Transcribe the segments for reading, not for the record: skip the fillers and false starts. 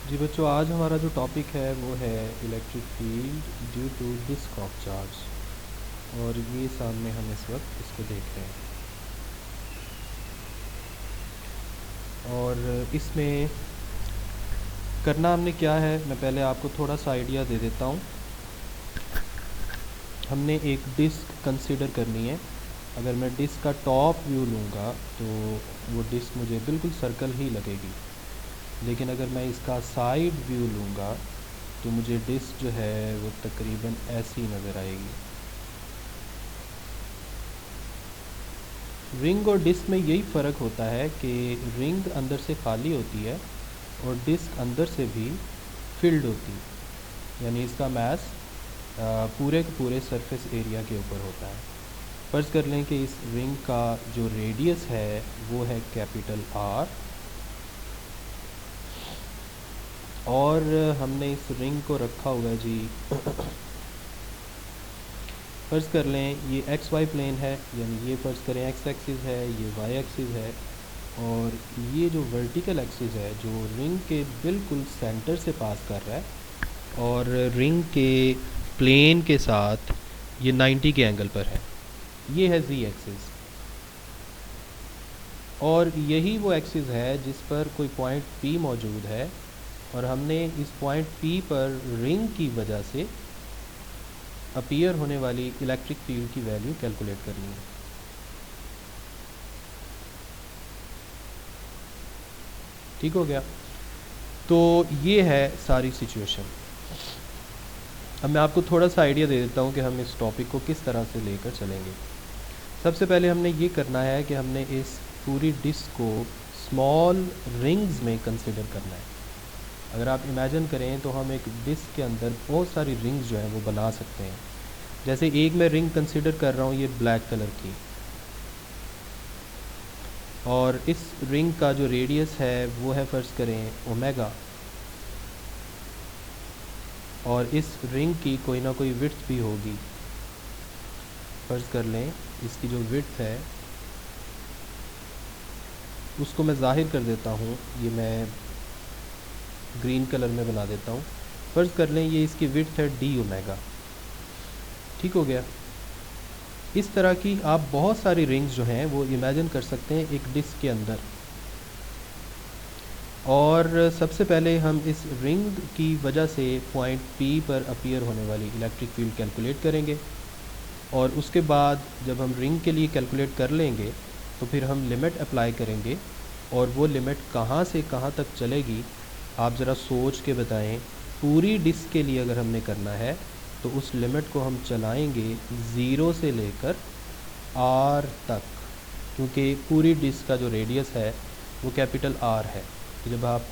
जी बच्चों, आज हमारा जो टॉपिक है वो है electric field due to disc of charge. और ये सामने हम इस वक्त इसको देख रहे हैं। और इसमें करना हमने क्या है, मैं पहले आपको थोड़ा सा आइडिया दे देता हूँ। हमने एक डिस्क कंसीडर करनी है। अगर मैं डिस्क का टॉप व्यू लूँगा तो वो डिस्क मुझे बिल्कुल सर्कल ही लगेगी, लेकिन अगर मैं इसका साइड व्यू लूँगा तो मुझे डिस्क जो है वो तकरीबन ऐसी नज़र आएगी। रिंग और डिस्क में यही फ़र्क होता है कि रिंग अंदर से खाली होती है और डिस्क अंदर से भी फिल्ड होती है, यानी इसका मास पूरे के पूरे सरफेस एरिया के ऊपर होता है। फ़र्ज़ कर लें कि इस रिंग का जो रेडियस है वो है कैपिटल आर, और हमने इस रिंग को रखा हुआ है जी फ़र्ज़ कर लें ये एक्स वाई प्लेन है, यानी ये फ़र्ज़ करें एक्स एक्सिस है, ये वाई एक्सिस है, और ये जो वर्टिकल एक्सिस है जो रिंग के बिल्कुल सेंटर से पास कर रहा है और रिंग के प्लेन के साथ ये 90 के एंगल पर है, ये है जी एक्सिस। और यही वो एक्सिस है जिस पर कोई पॉइंट पी मौजूद है, और हमने इस पॉइंट पी पर रिंग की वजह से अपीयर होने वाली इलेक्ट्रिक फील्ड की वैल्यू कैलकुलेट करनी है। ठीक हो गया? तो ये है सारी सिचुएशन। अब मैं आपको थोड़ा सा आइडिया दे देता हूँ कि हम इस टॉपिक को किस तरह से लेकर चलेंगे। सबसे पहले हमने ये करना है कि हमने इस पूरी डिस्क को स्मॉल रिंग्स में कंसिडर करना है। अगर आप इमेजिन करें तो हम एक डिस्क के अंदर बहुत सारी रिंग्स जो हैं वो बना सकते हैं। जैसे एक मैं रिंग कंसिडर कर रहा हूँ ये ब्लैक कलर की, और इस रिंग का जो रेडियस है वो है फ़र्ज़ करें ओमेगा, और इस रिंग की कोई ना कोई विड्थ भी होगी। फ़र्ज़ कर लें इसकी जो विड्थ है उसको मैं ज़ाहिर कर देता हूँ, ये मैं ग्रीन कलर में बना देता हूँ। फ़र्ज़ कर लें ये इसकी विड्थ है डी ओमेगा। ठीक हो गया? इस तरह की आप बहुत सारी रिंग्स जो हैं वो इमेजिन कर सकते हैं एक डिस्क के अंदर। और सबसे पहले हम इस रिंग की वजह से पॉइंट पी पर अपीयर होने वाली इलेक्ट्रिक फील्ड कैलकुलेट करेंगे, और उसके बाद जब हम रिंग के लिए कैलकुलेट कर लेंगे तो फिर हम लिमिट अप्लाई करेंगे, और वो लिमिट कहाँ से कहाँ तक चलेगी आप ज़रा सोच के बताएं। पूरी डिस्क के लिए अगर हमने करना है तो उस लिमिट को हम चलाएंगे ज़ीरो से लेकर आर तक, क्योंकि पूरी डिस्क का जो रेडियस है वो कैपिटल आर है। तो जब आप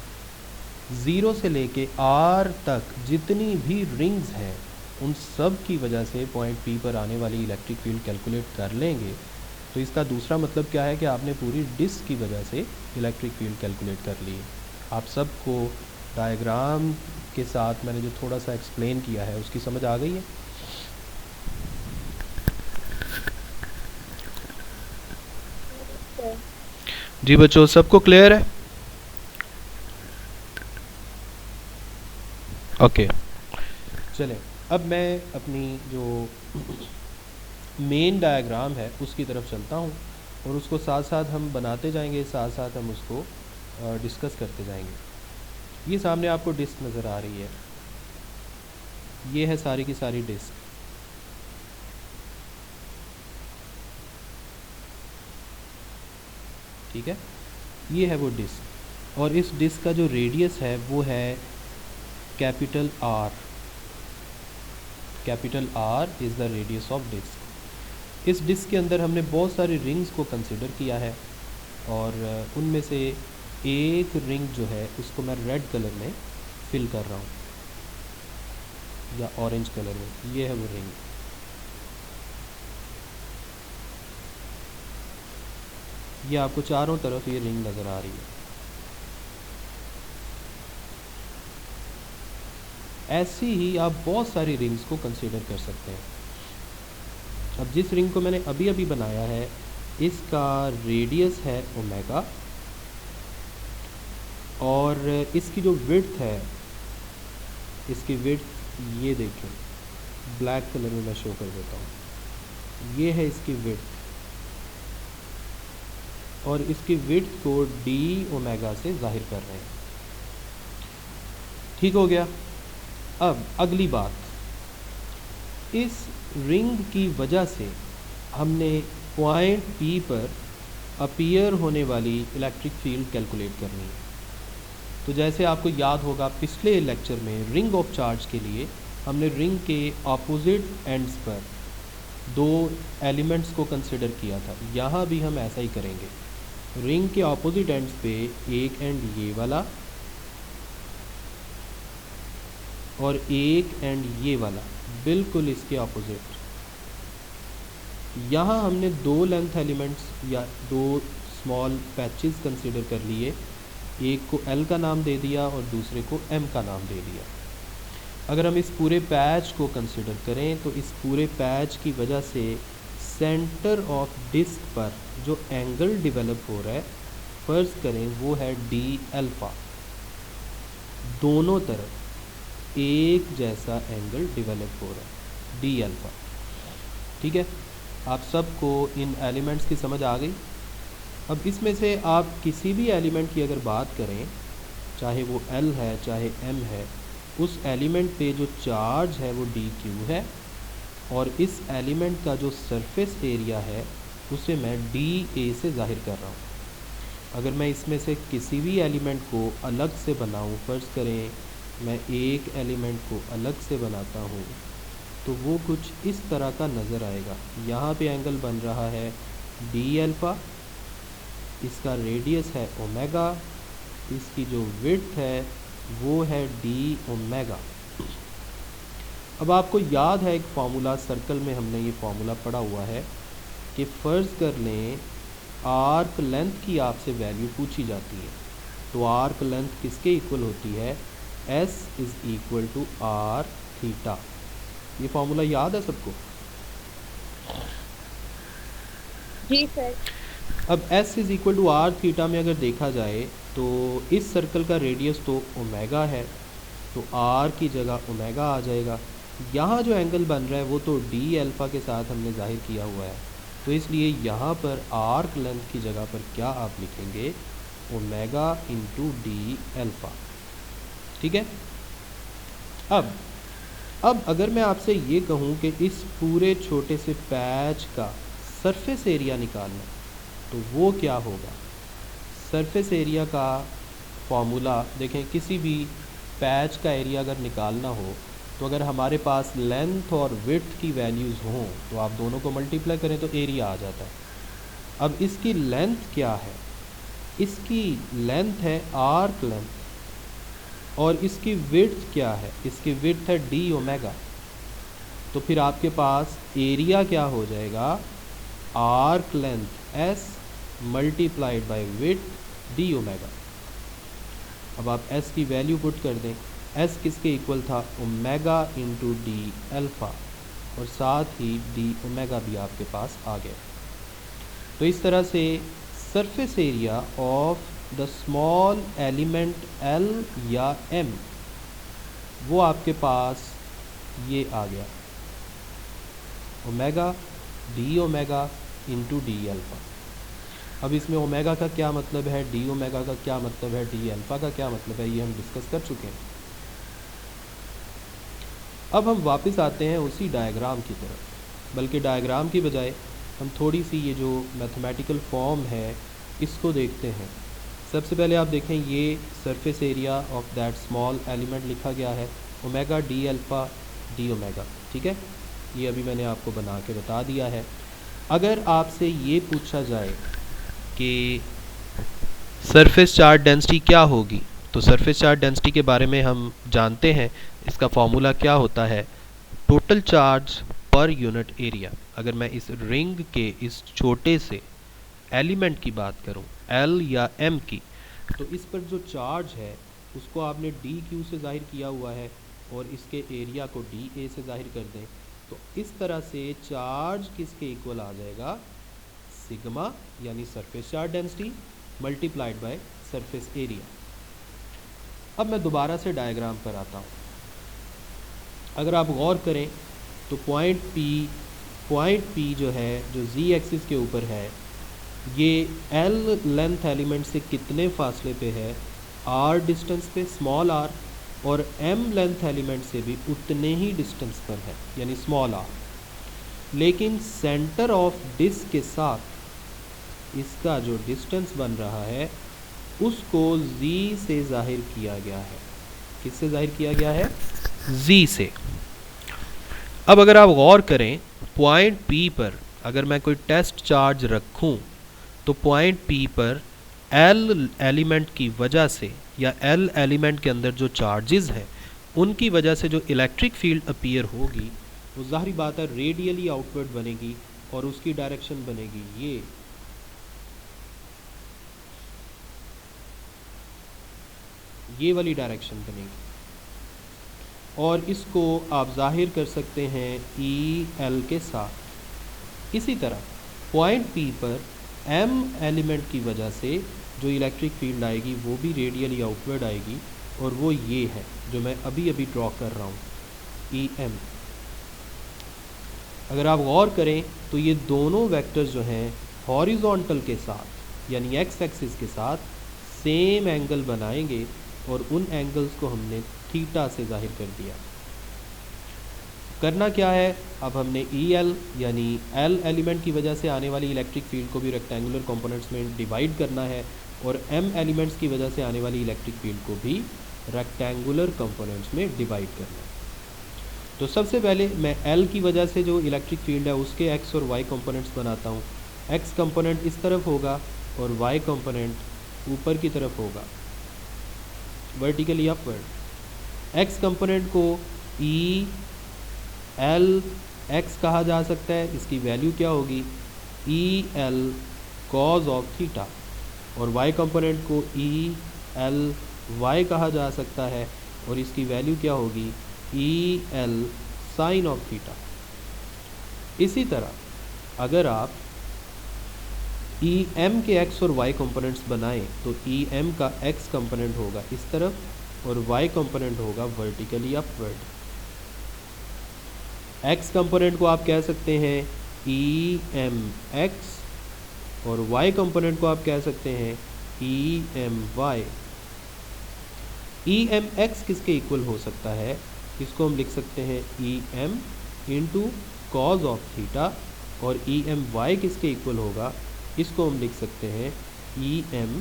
ज़ीरो से लेके आर तक जितनी भी रिंग्स हैं उन सब की वजह से पॉइंट पी पर आने वाली इलेक्ट्रिक फील्ड कैलकुलेट कर लेंगे, तो इसका दूसरा मतलब क्या है कि आपने पूरी डिस्क की वजह से इलेक्ट्रिक फील्ड कैलकुलेट कर ली है। आप सबको डायग्राम के साथ मैंने जो थोड़ा सा एक्सप्लेन किया है उसकी समझ आ गई है? जी बच्चों, सबको क्लियर है? ओके, चलें अब मैं अपनी जो मेन डायग्राम है उसकी तरफ चलता हूँ, और उसको साथ साथ हम बनाते जाएंगे, साथ साथ हम उसको डिस्कस करते जाएंगे। ये सामने आपको डिस्क नज़र आ रही है, ये है सारी की सारी डिस्क। ठीक है, ये है वो डिस्क, और इस डिस्क का जो रेडियस है वो है capital R. Capital R is the radius of disc. इस डिस्क के अंदर हमने बहुत सारी रिंग्स को कंसिडर किया है, और उनमें से एक रिंग जो है उसको मैं रेड कलर में फिल कर रहा हूँ, या ऑरेंज कलर में। ये है वो रिंग। ये आपको चारों तरफ ये रिंग नज़र आ रही है। ऐसी ही आप बहुत सारी रिंग्स को कंसीडर कर सकते हैं। अब जिस रिंग को मैंने अभी अभी बनाया है इसका रेडियस है ओमेगा, और इसकी जो विड्थ है, इसकी विड्थ ये देखें, ब्लैक कलर में मैं शो कर देता हूँ, ये है इसकी विड्थ, और इसकी विड्थ को डी ओमेगा से जाहिर कर रहे हैं। ठीक हो गया। अब अगली बात, इस रिंग की वजह से हमने पॉइंट पी पर अपीयर होने वाली इलेक्ट्रिक फील्ड कैलकुलेट करनी है। तो जैसे आपको याद होगा पिछले लेक्चर में रिंग ऑफ चार्ज के लिए हमने रिंग के ऑपोजिट एंड्स पर दो एलिमेंट्स को कंसिडर किया था, यहाँ भी हम ऐसा ही करेंगे। रिंग के ऑपोजिट एंड्स पे एक एंड ये वाला और एक एंड ये वाला, बिल्कुल इसके ऑपोजिट। यहाँ हमने दो लेंथ एलिमेंट्स या दो स्मॉल पैचेस कंसिडर कर लिए, एक को L का नाम दे दिया और दूसरे को M का नाम दे दिया। अगर हम इस पूरे पैच को कंसिडर करें तो इस पूरे पैच की वजह से सेंटर ऑफ डिस्क पर जो एंगल डेवलप हो रहा है, फ़र्ज़ करें वो है डी अल्फ़ा, दोनों तरफ एक जैसा एंगल डेवलप हो रहा है, डी अल्फ़ा। ठीक है, आप सबको इन एलिमेंट्स की समझ आ गई। अब इसमें से आप किसी भी एलिमेंट की अगर बात करें, चाहे वो L है चाहे M है, उस एलिमेंट पे जो चार्ज है वो डी क्यू है, और इस एलिमेंट का जो सरफेस एरिया है उसे मैं डी ए से ज़ाहिर कर रहा हूँ। अगर मैं इसमें से किसी भी एलिमेंट को अलग से बनाऊँ, फ़र्ज़ करें मैं एक एलिमेंट को अलग से बनाता हूँ, तो वो कुछ इस तरह का नज़र आएगा। यहाँ पे एंगल बन रहा है डी अल्फ़ा, इसका रेडियस है ओमेगा, इसकी जो विड्थ है वो है डी ओमेगा। अब आपको याद है एक फार्मूला, सर्कल में हमने ये फार्मूला पढ़ा हुआ है कि फ़र्ज़ कर लें आर्क लेंथ की आपसे वैल्यू पूछी जाती है, तो आर्क लेंथ किसके इक्वल होती है, S is equal to R theta. ये फार्मूला याद है सबको? जी सर। अब S is equal to R theta में अगर देखा जाए तो इस सर्कल का रेडियस तो ओमेगा है, तो R की जगह ओमेगा आ जाएगा। यहाँ जो एंगल बन रहा है वो तो डी अल्फ़ा के साथ हमने ज़ाहिर किया हुआ है, तो इसलिए यहाँ पर आर्क लेंथ की जगह पर क्या आप लिखेंगे, ओमेगा इंटू डी अल्फ़ा। ठीक है। अब अगर मैं आपसे ये कहूँ कि इस पूरे छोटे से पैच का सरफेस एरिया निकालना, तो वो क्या होगा। सरफेस एरिया का फॉर्मूला देखें, किसी भी पैच का एरिया अगर निकालना हो तो अगर हमारे पास लेंथ और विड्थ की वैल्यूज़ हों तो आप दोनों को मल्टीप्लाई करें तो एरिया आ जाता है। अब इसकी लेंथ क्या है, इसकी लेंथ है आर्क लेंथ, और इसकी विड्थ क्या है, इसकी विड्थ है डी ओमेगा। तो फिर आपके पास एरिया क्या हो जाएगा, arc length S multiplied by width D omega. अब आप S की वैल्यू पुट कर दें, S किसके इक्वल था, ओमेगा इंटू डी अल्फ़ा, और साथ ही डी ओमेगा भी आपके पास आ गया। तो इस तरह से surface area of the small element L या M वो आपके पास ये आ गया, omega D omega into D alpha. अब इसमें ओमेगा का क्या मतलब है, डी ओमेगा का क्या मतलब है, डी अल्फ़ा का क्या मतलब है, ये हम डिस्कस कर चुके हैं। अब हम वापस आते हैं उसी डायग्राम की तरफ, बल्कि डायग्राम की बजाय हम थोड़ी सी ये जो मैथमेटिकल फॉर्म है इसको देखते हैं। सबसे पहले आप देखें, ये surface area of that small element लिखा गया है, omega D alpha D omega. ठीक है, ये अभी मैंने आपको बना के बता दिया है। अगर आपसे ये पूछा जाए कि सरफेस चार्ज डेंसिटी क्या होगी, तो सरफेस चार्ज डेंसिटी के बारे में हम जानते हैं, इसका फॉर्मूला क्या होता है, total charge per unit area. अगर मैं इस रिंग के इस छोटे से एलिमेंट की बात करूं, L या M की, तो इस पर जो चार्ज है उसको आपने डी क्यू से ज़ाहिर किया हुआ है, और इसके एरिया को डी ए से ज़ाहिर कर दें, तो इस तरह से चार्ज किसके इक्वल आ जाएगा, सिग्मा यानी surface charge density multiplied by surface area. अब मैं दोबारा से डायग्राम पर आता हूँ। अगर आप गौर करें तो पॉइंट पी जो है, जो जी एक्सिस के ऊपर है, ये एल लेंथ एलिमेंट से कितने फासले पे है, आर डिस्टेंस पे, स्मॉल आर, और एम लेंथ एलिमेंट से भी उतने ही डिस्टेंस पर है, यानी स्मॉल आर। लेकिन सेंटर ऑफ डिस्क के साथ इसका जो डिस्टेंस बन रहा है उसको z से जाहिर किया गया है। किससे जाहिर किया गया है? z से। अब अगर आप गौर करें, पॉइंट P पर अगर मैं कोई टेस्ट चार्ज रखूं तो पॉइंट P पर L एलिमेंट की वजह से, या L एलिमेंट के अंदर जो चार्जेस हैं उनकी वजह से जो इलेक्ट्रिक फील्ड अपीयर होगी वो ज़ाहिर बात है रेडियली आउटवर्ड बनेगी, और उसकी डायरेक्शन बनेगी ये वाली डायरेक्शन बनेगी। और इसको आप जाहिर कर सकते हैं ई एल के साथ। इसी तरह पॉइंट P पर M एलिमेंट की वजह से जो इलेक्ट्रिक फील्ड आएगी वो भी रेडियली आउटवर्ड आएगी, और वो ये है जो मैं अभी अभी ड्रॉ कर रहा हूँ, ई एम। अगर आप गौर करें तो ये दोनों वेक्टर्स जो हैं हॉरिजॉन्टल के साथ, यानी एक्स एक्सिस के साथ सेम एंगल बनाएंगे, और उन एंगल्स को हमने थीटा से जाहिर कर दिया। करना क्या है, अब हमने ई एल यानी एल एलिमेंट की वजह से आने वाली इलेक्ट्रिक फील्ड को भी रेक्टेंगुलर कंपोनेंट्स में डिवाइड करना है, और एम एलिमेंट्स की वजह से आने वाली इलेक्ट्रिक फील्ड को भी रेक्टेंगुलर कंपोनेंट्स में डिवाइड करना है। तो सबसे पहले मैं एल की वजह से जो इलेक्ट्रिक फील्ड है उसके एक्स और वाई कंपोनेंट्स बनाता हूँ। एक्स कंपोनेंट इस तरफ होगा और वाई कंपोनेंट ऊपर की तरफ होगा, वर्टिकली अपवर्ड। एक्स कंपोनेंट को ई एल एक्स कहा जा सकता है, इसकी वैल्यू क्या होगी, E L cause of theta, और वाई कंपोनेंट को ई एल वाई कहा जा सकता है, और इसकी वैल्यू क्या होगी, E L sine of theta. इसी तरह अगर आप ई एम के एक्स और वाई कंपोनेंट्स बनाएं तो ई एम का एक्स कंपोनेंट होगा इस तरफ और वाई कंपोनेंट होगा वर्टिकली अपवर्ड। एक्स कंपोनेंट को आप कह सकते हैं ई एम एक्स, और वाई कंपोनेंट को आप कह सकते हैं E M Y. E M X किसके इक्वल हो सकता है, इसको हम लिख सकते हैं E M into cos of theta, और ई एम वाई किसके इक्वल होगा, इसको हम लिख सकते हैं E M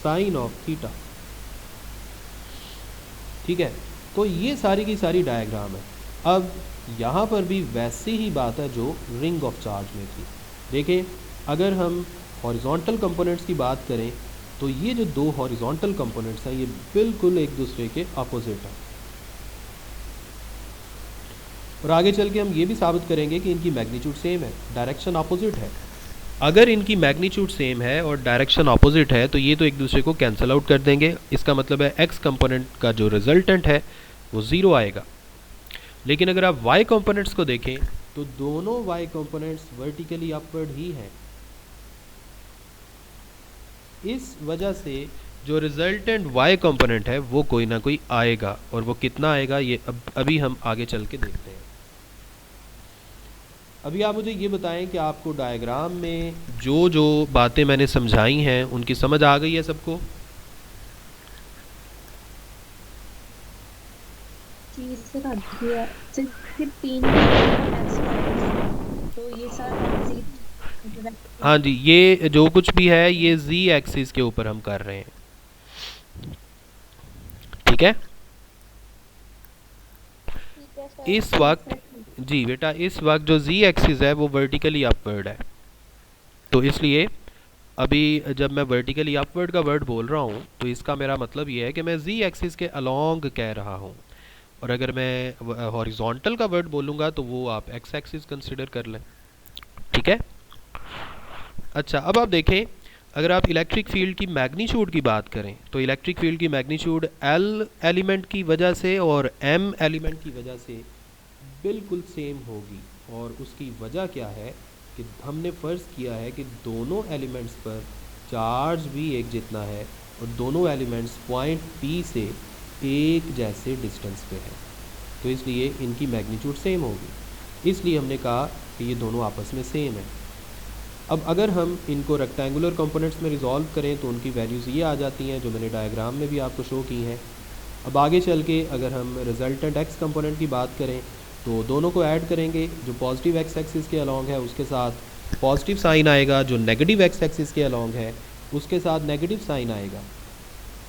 sine of theta. ठीक है, तो ये सारी की सारी डायग्राम है। अब यहाँ पर भी वैसी ही बात है जो रिंग ऑफ चार्ज में थी। देखें, अगर हम हॉरिजॉन्टल कंपोनेंट्स की बात करें तो ये जो दो हॉरिजॉन्टल कंपोनेंट्स हैं ये बिल्कुल एक दूसरे के अपोजिट हैं, और आगे चल के हम ये भी साबित करेंगे कि इनकी मैग्नीट्यूड सेम है, डायरेक्शन अपोजिट है। अगर इनकी मैग्नीट्यूड सेम है और डायरेक्शन अपोजिट है तो ये तो एक दूसरे को कैंसिल आउट कर देंगे। इसका मतलब है एक्स कंपोनेंट का जो रिजल्टेंट है वो ज़ीरो आएगा। लेकिन अगर आप वाई कंपोनेंट्स को देखें तो दोनों वाई कंपोनेंट्स वर्टिकली अपवर्ड ही हैं। इस वजह से जो रिजल्टेंट वाई कंपोनेंट है वो कोई ना कोई आएगा, और वो कितना आएगा ये अभी हम आगे चल के देखते हैं। अभी आप मुझे ये बताएं कि आपको डायग्राम में जो जो बातें मैंने समझाई हैं उनकी समझ आ गई है सबको? जी सर, अभी सिर्फ तीन तो ये सारा हाँ जी, ये जो कुछ भी है ये जी एक्सिस के ऊपर हम कर रहे हैं। ठीक है, इस वक्त जी बेटा, इस वक्त जो जी एक्सिस है वो वर्टिकली अपवर्ड है, तो इसलिए अभी जब मैं वर्टिकली अपवर्ड का वर्ड बोल रहा हूँ तो इसका मेरा मतलब ये है कि मैं जी एक्सिस के अलोंग कह रहा हूँ, और अगर मैं हॉरिजॉन्टल का वर्ड बोलूँगा तो वो आप एक्स एक्सिस कंसिडर कर लें। ठीक है, अच्छा, अब आप देखें, अगर आप इलेक्ट्रिक फील्ड की मैग्नीट्यूड की बात करें तो इलेक्ट्रिक फील्ड की मैग्नीट्यूड एल एलिमेंट की वजह से और एम एलिमेंट की वजह से बिल्कुल सेम होगी, और उसकी वजह क्या है कि हमने फ़र्ज़ किया है कि दोनों एलिमेंट्स पर चार्ज भी एक जितना है और दोनों एलिमेंट्स पॉइंट P से एक जैसे डिस्टेंस पे हैं, तो इसलिए इनकी मैग्नीट्यूड सेम होगी, इसलिए हमने कहा कि ये दोनों आपस में सेम है। अब अगर हम इनको रेक्टेंगुलर कंपोनेंट्स में रिजॉल्व करें तो उनकी वैल्यूज़ ये आ जाती हैं जो मैंने डायग्राम में भी आपको शो की हैं। अब आगे चल के अगर हम रिजल्टेंट एक्स कंपोनेंट की बात करें तो दोनों को ऐड करेंगे, जो पॉजिटिव एक्स एक्सिस के अलॉन्ग है उसके साथ पॉजिटिव साइन आएगा, जो नेगेटिव एक्स एक्सिस के अलॉन्ग है उसके साथ नेगेटिव साइन आएगा।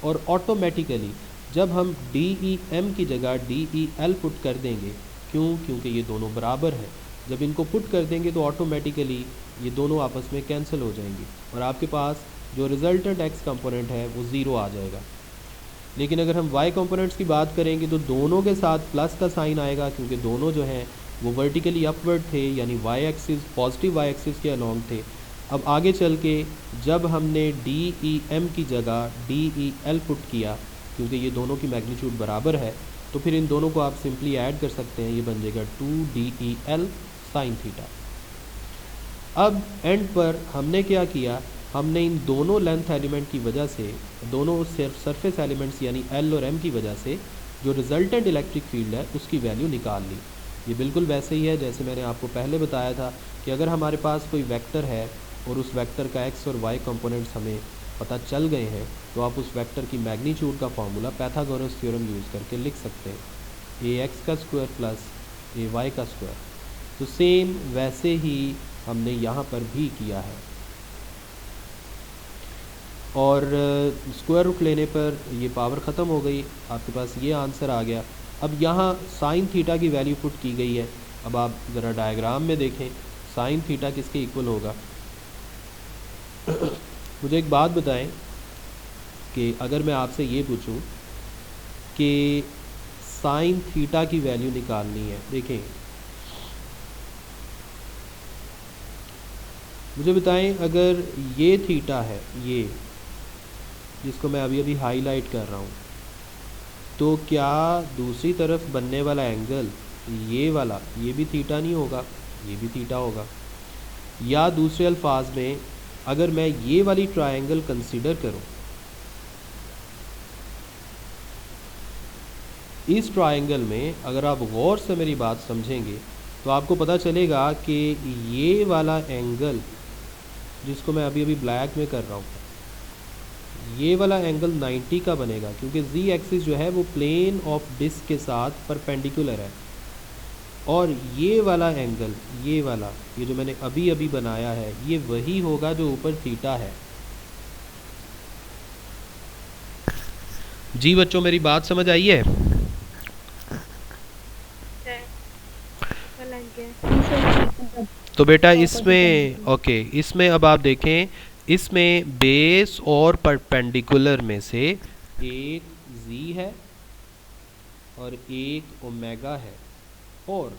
और ऑटोमेटिकली जब हम डी ई एम की जगह डी ई एल पुट कर देंगे, क्योंकि ये दोनों बराबर हैं, जब इनको पुट कर देंगे तो ऑटोमेटिकली ये दोनों आपस में कैंसिल हो जाएंगी और आपके पास जो रिजल्टेंट एक्स कंपोनेंट है वो ज़ीरो आ जाएगा। लेकिन अगर हम वाई कंपोनेंट्स की बात करेंगे तो दोनों के साथ प्लस का साइन आएगा, क्योंकि दोनों जो हैं वो वर्टिकली अपवर्ड थे, यानी Y axis positive Y axis के अलॉन्ग थे। अब आगे चल के जब हमने डी ई एम की जगह डी ई एल पुट किया, क्योंकि ये दोनों की मैग्नीट्यूड बराबर है, तो फिर इन दोनों को आप सिंपली ऐड कर सकते हैं, ये बन जाएगा 2DEL साइन थीटा। अब एंड पर हमने क्या किया, हमने इन दोनों लेंथ एलिमेंट की वजह से, दोनों सरफेस एलिमेंट्स यानी एल और एम की वजह से जो रिजल्टेंट इलेक्ट्रिक फील्ड है उसकी वैल्यू निकाल ली। ये बिल्कुल वैसे ही है जैसे मैंने आपको पहले बताया था कि अगर हमारे पास कोई वेक्टर है और उस वेक्टर का एक्स और वाई कंपोनेंट्स हमें पता चल गए हैं, तो आप उस वेक्टर की मैग्नीट्यूड का फार्मूला पाइथागोरस थ्योरम यूज़ करके लिख सकते हैं, ए एक्स का स्क्वायर प्लस ए वाई का स्क्वायर। तो सेम वैसे ही हमने यहाँ पर भी किया है, और स्क्वायर रूट लेने पर ये पावर ख़त्म हो गई, आपके पास ये आंसर आ गया। अब यहाँ साइन थीटा की वैल्यू पुट की गई है। अब आप ज़रा डायग्राम में देखें साइन थीटा किसके इक्वल होगा। मुझे एक बात बताएं कि अगर मैं आपसे ये पूछूं कि साइन थीटा की वैल्यू निकालनी है, देखें मुझे बताएं, अगर ये थीटा है, ये जिसको मैं अभी अभी हाईलाइट कर रहा हूँ, तो क्या दूसरी तरफ बनने वाला एंगल ये वाला, ये भी थीटा नहीं होगा, ये भी थीटा होगा। या दूसरे अल्फाज में अगर मैं ये वाली ट्रायंगल कंसीडर करूं, इस ट्रायंगल में अगर आप गौर से मेरी बात समझेंगे तो आपको पता चलेगा कि ये वाला एंगल जिसको मैं अभी अभी ब्लैक में कर रहा हूँ, ये वाला एंगल 90 का बनेगा, क्योंकि जी एक्सिस जो है वो प्लेन ऑफ डिस्क के साथ परपेंडिकुलर है। और ये वाला एंगल, ये वाला, ये जो मैंने अभी अभी बनाया है, ये वही होगा जो ऊपर थीटा है। जी बच्चों मेरी बात समझ आई है? तो बेटा इसमें ओके, इसमें अब आप देखें, इसमें बेस और परपेंडिकुलर में से एक जी है और एक ओमेगा है, और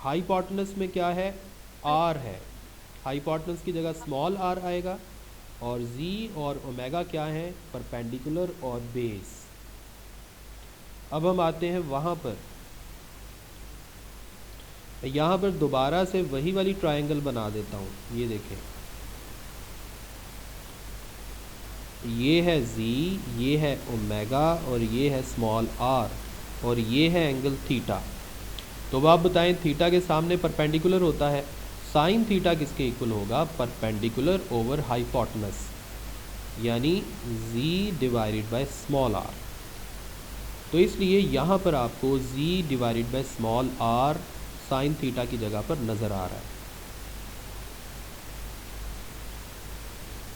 हाइपोटेनस में क्या है, आर है। हाइपोटेनस की जगह स्मॉल आर आएगा, और जी और ओमेगा क्या है, परपेंडिकुलर और बेस। अब हम आते हैं वहाँ पर, यहाँ पर दोबारा से वही वाली ट्रायंगल बना देता हूँ। ये देखें, ये है z, ये है ओमेगा और ये है स्मॉल r, और ये है एंगल थीटा। तो अब आप बताएं, थीटा के सामने परपेंडिकुलर होता है, साइन थीटा किसके इक्वल होगा, परपेंडिकुलर ओवर हाइपोटेनस, यानी z divided by small r। तो इसलिए यहाँ पर आपको z divided by small r sine theta की जगह पर नज़र आ रहा है।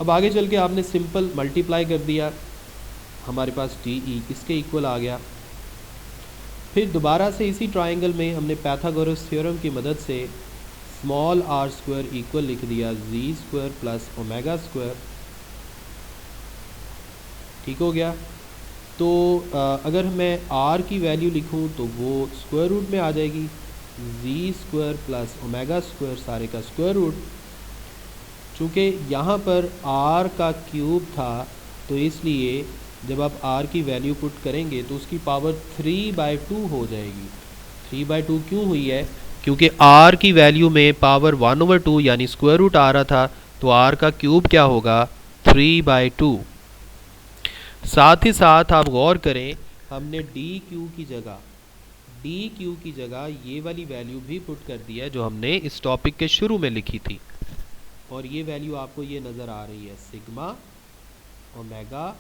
अब आगे चल के आपने सिंपल मल्टीप्लाई कर दिया, हमारे पास टी ई इसके इक्वल आ गया। फिर दोबारा से इसी ट्रायंगल में हमने पाइथागोरस थ्योरम की मदद से स्मॉल आर स्क्वायर इक्वल लिख दिया जी स्क्वायर प्लस ओमेगा स्क्वायर। ठीक हो गया। तो अगर मैं आर की वैल्यू लिखूं तो वो स्क्वायर रूट में आ जाएगी, जी स्क्वायर प्लस ओमेगा स्क्वायर सारे का स्क्वायर रूट। चूँकि यहाँ पर r का क्यूब था, तो इसलिए जब आप r की वैल्यू पुट करेंगे तो उसकी पावर 3/2 हो जाएगी। 3/2 क्यों हुई है, क्योंकि r की वैल्यू में पावर 1/2 यानी स्क्वायर रूट आ रहा था, तो r का क्यूब क्या होगा, 3/2। साथ ही साथ आप गौर करें, हमने डी क्यू की जगह ये वाली वैल्यू भी पुट कर दी है जो हमने इस टॉपिक के शुरू में लिखी थी, और ये वैल्यू आपको ये नज़र आ रही है, सिग्मा ओमेगा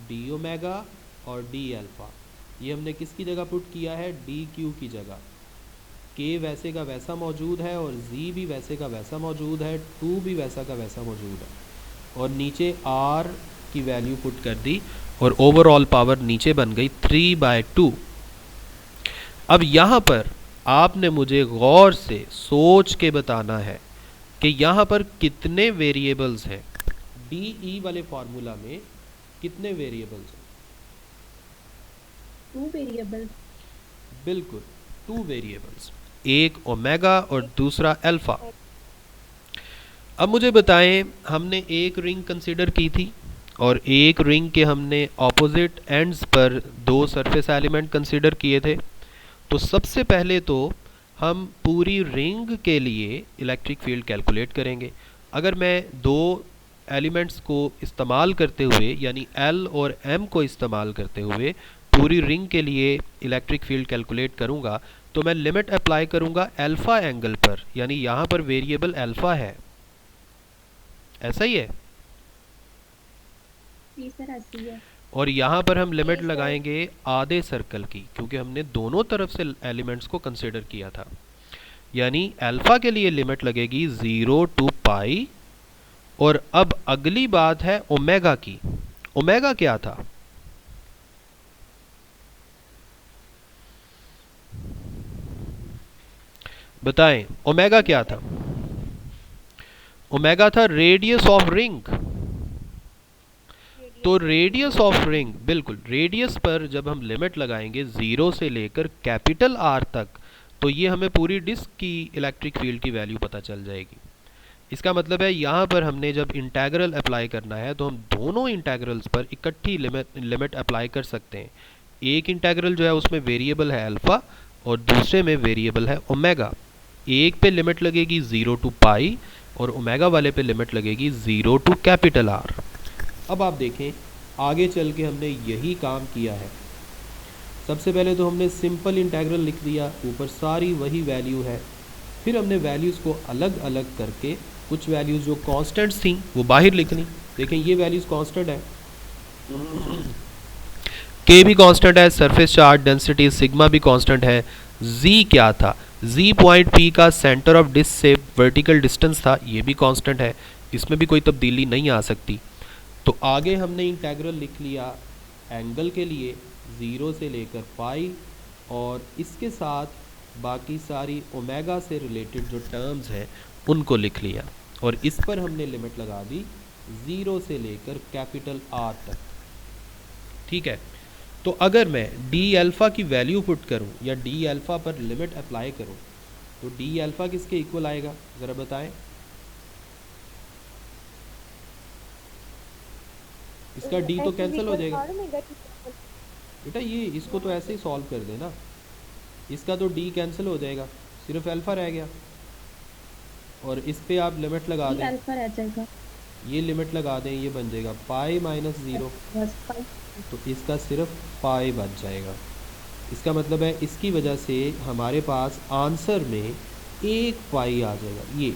डी ओमेगा और डी अल्फ़ा। ये हमने किसकी जगह पुट किया है, डी क्यू की जगह। के वैसे का वैसा मौजूद है और जी भी वैसे का वैसा मौजूद है, टू भी वैसा का वैसा मौजूद है, और नीचे आर की वैल्यू पुट कर दी और ओवरऑल पावर नीचे बन गई 3/2। अब यहाँ पर आपने मुझे गौर से सोच के बताना है कि यहाँ पर कितने वेरिएबल्स हैं, डी ई वाले फॉर्मूला में कितने वेरिएबल्स हैं। 2 वेरिएबल। बिल्कुल 2 वेरिएबल्स, एक ओमेगा और दूसरा अल्फा। अब मुझे बताएं, हमने एक रिंग कंसीडर की थी और एक रिंग के हमने ऑपोजिट एंड्स पर 2 सरफेस एलिमेंट कंसीडर किए थे। तो सबसे पहले तो हम पूरी रिंग के लिए इलेक्ट्रिक फील्ड कैलकुलेट करेंगे। अगर मैं 2 एलिमेंट्स को इस्तेमाल करते हुए यानी L और M को इस्तेमाल करते हुए पूरी रिंग के लिए इलेक्ट्रिक फील्ड कैलकुलेट करूंगा, तो मैं लिमिट अप्लाई करूंगा अल्फ़ा एंगल पर, यानी यहाँ पर वेरिएबल अल्फ़ा है, ऐसा ही है। जी सर, ऐसी है। और यहाँ पर हम लिमिट जी सर। लगाएंगे आधे सर्कल की, क्योंकि हमने दोनों तरफ से एलिमेंट्स को कंसिडर किया था। यानी अल्फ़ा के लिए लिमिट लगेगी 0 to पाई। और अब अगली बात है ओमेगा की। ओमेगा क्या था, बताएं, ओमेगा क्या था। ओमेगा था रेडियस ऑफ रिंग। तो रेडियस ऑफ रिंग, बिल्कुल रेडियस पर जब हम लिमिट लगाएंगे 0 से लेकर कैपिटल आर तक, तो ये हमें पूरी डिस्क की इलेक्ट्रिक फील्ड की वैल्यू पता चल जाएगी। इसका मतलब है यहाँ पर हमने जब इंटेग्रल अप्लाई करना है तो हम दोनों इंटेग्रल्स पर इकट्ठी लिमिट अप्लाई कर सकते हैं। एक इंटेग्रल जो है उसमें वेरिएबल है अल्फ़ा और दूसरे में वेरिएबल है ओमेगा। एक पे लिमिट लगेगी 0 to पाई और ओमेगा वाले पे लिमिट लगेगी 0 to कैपिटल आर। अब आप देखें, आगे चल के हमने यही काम किया है। सबसे पहले तो हमने सिंपल इंटेग्रल लिख दिया, ऊपर सारी वही वैल्यू है। फिर हमने वैल्यूज़ को अलग अलग करके कुछ वैल्यूज़ जो कांस्टेंट्स थी वो बाहर लिखनी। देखें ये वैल्यूज़ कांस्टेंट है, के भी कांस्टेंट है, सरफेस चार्ज डेंसिटी सिग्मा भी कांस्टेंट है। जी क्या था, जी पॉइंट पी का सेंटर ऑफ डिस्क से वर्टिकल डिस्टेंस था, ये भी कांस्टेंट है, इसमें भी कोई तब्दीली नहीं आ सकती। तो आगे हमने इंटेग्रल लिख लिया एंगल के लिए 0 से लेकर पाई, और इसके साथ बाकी सारी ओमेगा से रिलेटेड जो टर्म्स हैं उनको लिख लिया, और इस पर हमने लिमिट लगा दी 0 से लेकर कैपिटल आर तक। ठीक है, तो अगर मैं डी अल्फ़ा की वैल्यू पुट करूं या डी अल्फ़ा पर लिमिट अप्लाई करूं, तो डी अल्फ़ा किसके इक्वल आएगा, ज़रा बताएं। इसका डी तो कैंसिल हो जाएगा बेटा, ये इसको तो ऐसे ही सॉल्व कर देना, इसका तो डी कैंसिल हो जाएगा, सिर्फ अल्फ़ा रह गया। और इस पे आप लिमिट लगा दें, अल्फा रह जाएगा। ये लिमिट लगा दें, ये बन जाएगा पाई माइनस 0, बस पाई। तो इसका सिर्फ पाई बच जाएगा। इसका मतलब है इसकी वजह से हमारे पास आंसर में 1 पाई आ जाएगा, ये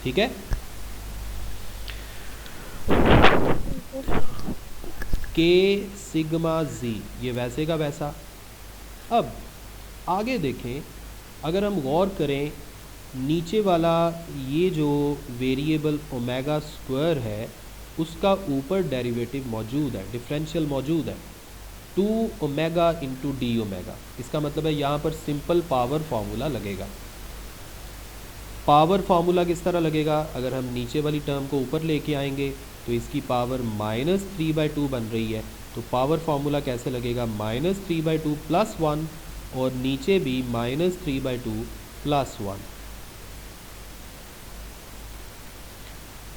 ठीक है। के सिग्मा जी, ये वैसे का वैसा। अब आगे देखें, अगर हम गौर करें नीचे वाला ये जो वेरिएबल ओमेगा स्क्वायर है उसका ऊपर डेरिवेटिव मौजूद है, डिफरेंशियल मौजूद है 2 ओमेगा इंटू डी ओमेगा। इसका मतलब है यहाँ पर सिंपल पावर फार्मूला लगेगा। पावर फार्मूला किस तरह लगेगा, अगर हम नीचे वाली टर्म को ऊपर लेके आएंगे तो इसकी पावर -3/2 बन रही है, तो पावर फार्मूला कैसे लगेगा, -3/2 प्लस 1, और नीचे भी -3/2 प्लस 1,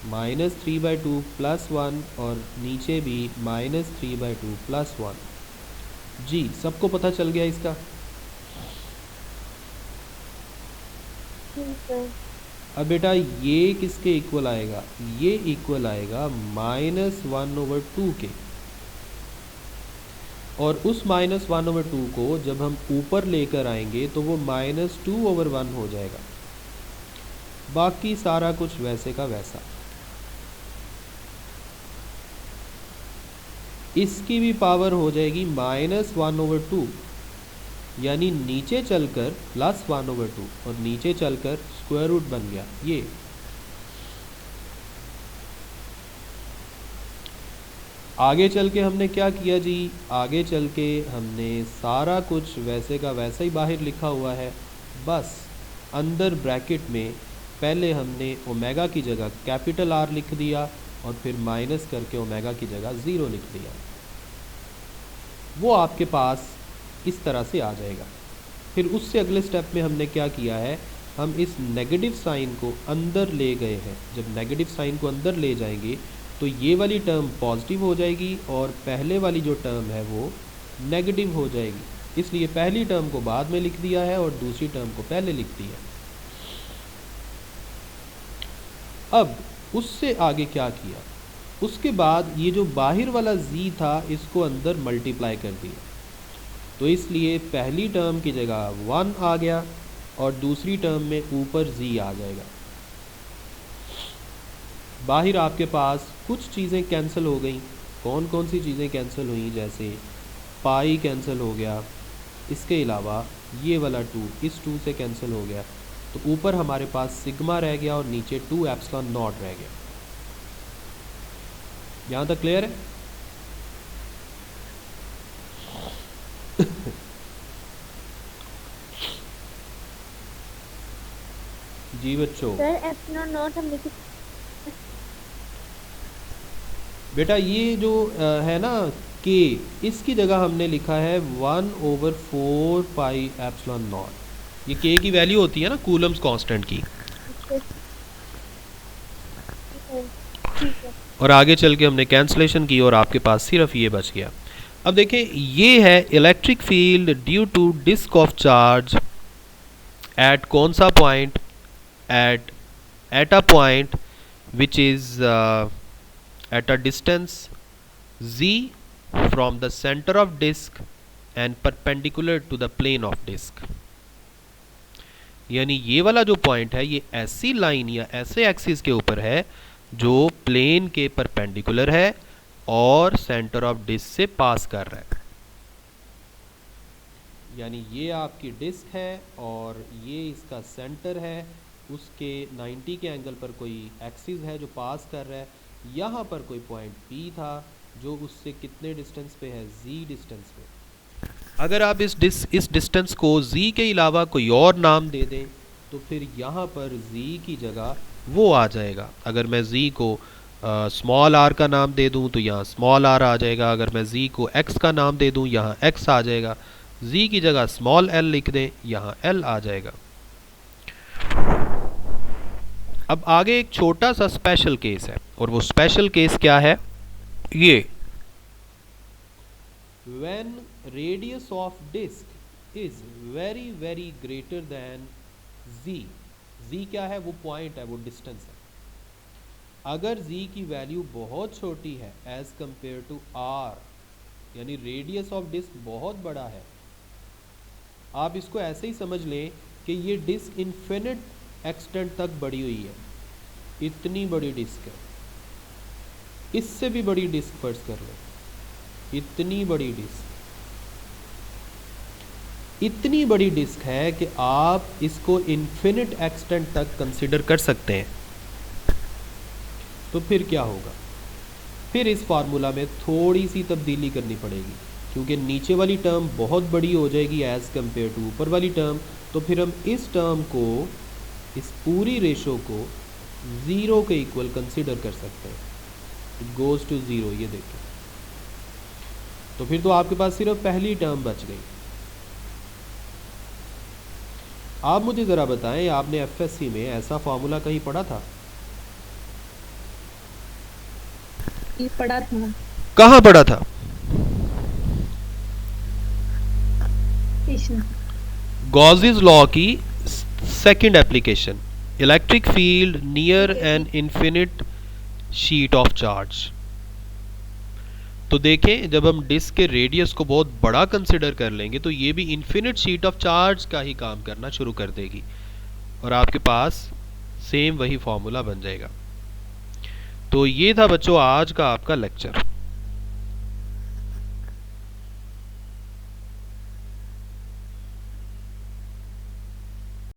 -3/2 प्लस 1 और नीचे भी -3/2 प्लस 1। जी सबको पता चल गया इसका। ठीक है। अब बेटा ये किसके इक्वल आएगा, ये इक्वल आएगा -1/2 के, और उस -1/2 को जब हम ऊपर लेकर आएंगे तो वो -2/1 हो जाएगा। बाकी सारा कुछ वैसे का वैसा। इसकी भी पावर हो जाएगी -1/2, यानी नीचे चलकर +1/2 और नीचे चलकर स्क्वायर रूट बन गया ये। आगे चल के हमने क्या किया जी, आगे चल के हमने सारा कुछ वैसे का वैसा ही बाहर लिखा हुआ है, बस अंदर ब्रैकेट में पहले हमने ओमेगा की जगह कैपिटल R लिख दिया और फिर माइनस करके ओमेगा की जगह 0 लिख दिया। वो आपके पास इस तरह से आ जाएगा। फिर उससे अगले स्टेप में हमने क्या किया है, हम इस नेगेटिव साइन को अंदर ले गए हैं। जब नेगेटिव साइन को अंदर ले जाएंगे तो ये वाली टर्म पॉजिटिव हो जाएगी और पहले वाली जो टर्म है वो नेगेटिव हो जाएगी। इसलिए पहली टर्म को बाद में लिख दिया है और दूसरी टर्म को पहले लिख दिया। अब उससे आगे क्या किया, उसके बाद ये जो बाहर वाला z था इसको अंदर मल्टीप्लाई कर दिया। तो इसलिए पहली टर्म की जगह 1 आ गया और दूसरी टर्म में ऊपर z आ जाएगा। बाहर आपके पास कुछ चीज़ें कैंसिल हो गई। कौन कौन सी चीज़ें कैंसिल हुई, जैसे पाई कैंसिल हो गया, इसके अलावा ये वाला 2 इस 2 से कैंसिल हो गया। तो ऊपर हमारे पास सिग्मा रह गया और नीचे 2 एप्सिलॉन नॉट रह गया। यहाँ तक क्लियर है? जी बच्चों। सर एप्सिलॉन नॉट हम लिख बेटा ये जो है ना k, इसकी जगह हमने लिखा है 1/4 पाई एप्सिलॉन नॉट। ये k की वैल्यू होती है ना कूलम्स कांस्टेंट की। ठीक है। और आगे चल के हमने कैंसलेशन की और आपके पास सिर्फ ये बच गया। अब देखें, ये है electric field due to disc of charge at कौन सा point, at a point which is at a distance z from the center of disk and perpendicular to the plane of disk। यानी ये वाला जो पॉइंट है ये ऐसी line या ऐसे एक्सिस के ऊपर है जो प्लेन के परपेंडिकुलर है और सेंटर ऑफ डिस्क से पास कर रहा है। यानी ये आपकी डिस्क है और ये इसका सेंटर है, उसके 90 के एंगल पर कोई एक्सिस है जो पास कर रहा है। यहाँ पर कोई पॉइंट P था जो उससे कितने डिस्टेंस पे है, z डिस्टेंस पे। अगर आप इस डिस्टेंस को z के अलावा कोई और नाम दे दें तो फिर यहाँ पर z की जगह वो आ जाएगा। अगर मैं z को स्मॉल r का नाम दे दूँ तो यहाँ स्मॉल r आ जाएगा। अगर मैं z को x का नाम दे दूँ यहाँ x आ जाएगा। z की जगह स्मॉल l लिख दें, यहाँ l आ जाएगा। अब आगे एक छोटा सा स्पेशल केस है, और वो स्पेशल केस क्या है, ये when radius of disc is very very greater than z। z क्या है, वो पॉइंट है, वो डिस्टेंस है। अगर z की वैल्यू बहुत छोटी है एज कंपेयर टू r, यानी रेडियस ऑफ डिस्क बहुत बड़ा है, आप इसको ऐसे ही समझ लें कि ये डिस्क इन्फिनिट एक्सटेंट तक बढ़ी हुई है। इतनी बड़ी डिस्क है, इससे भी बड़ी डिस्क फर्ज कर लो, इतनी बड़ी डिस्क, इतनी बड़ी डिस्क है कि आप इसको इन्फिनिट एक्सटेंट तक कंसिडर कर सकते हैं। तो फिर क्या होगा, फिर इस फार्मूला में थोड़ी सी तब्दीली करनी पड़ेगी, क्योंकि नीचे वाली टर्म बहुत बड़ी हो जाएगी एज कंपेयर टू ऊपर वाली टर्म। तो फिर हम इस टर्म को, इस पूरी रेशो को 0 के इक्वल कंसिडर कर सकते हैं। इट गोज़ टू 0, ये देखें। तो फिर तो आपके पास सिर्फ पहली टर्म बच गई। आप मुझे ज़रा बताएं, आपने एफएससी में ऐसा फार्मूला कहीं पढ़ा था? ये पढ़ा था। कहाँ पढ़ा था? गॉसेस लॉ की second application, electric field near ठीक है एन ठीक। Infinite sheet of charge. तो देखें, जब हम डिस्क के रेडियस को बहुत बड़ा कंसिडर कर लेंगे तो ये भी इन्फिनिट शीट ऑफ चार्ज का ही काम करना शुरू कर देगी और आपके पास सेम वही फॉर्मूला बन जाएगा। तो ये था बच्चों आज का आपका लेक्चर।